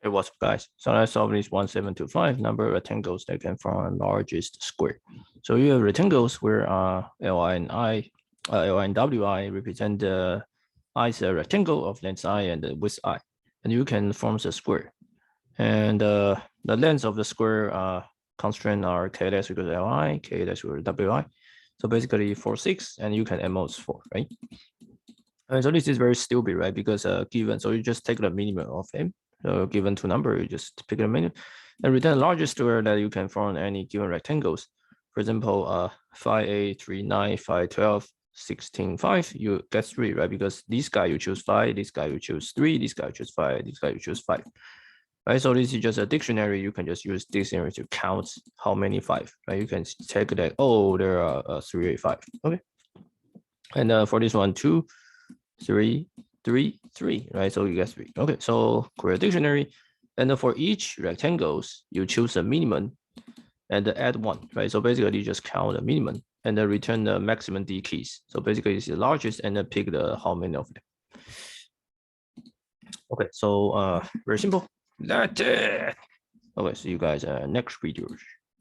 Hey, what's up, guys? So let's solve this 1725 number of rectangles that can form a largest square. So you have rectangles where Li and Li and Wi represent the I is a rectangle of length I and the width I, and you can form a square. And the length of the square constraint are k less equal to Li, k less equal to Wi. So basically 4, 6, and you can add most 4, right? And so this is very stupid, right? Because given, so you just take the minimum of m. So given two number, you just pick the minimum and return the largest square that you can form any given rectangles. For example, 5, 8, 3, 9, 5, 12, 16, 5, you get 3, right? Because this guy you choose 5, this guy you choose 3, this guy you choose 5, this guy you choose 5. Right, so this is just a dictionary. You can just use dictionary to count how many 5. Right, you can check that. Oh, there are 3, 8, 5. Okay, and for this one, 2, 3, 3, 3, right? So you get 3. Okay, so create a dictionary. And for each rectangles, you choose a minimum and add 1, right? So basically you just count the minimum and then return the maximum D keys. So basically it's the largest and then pick the how many of them. Okay, so very simple. That's it. Okay, see you guys next videos.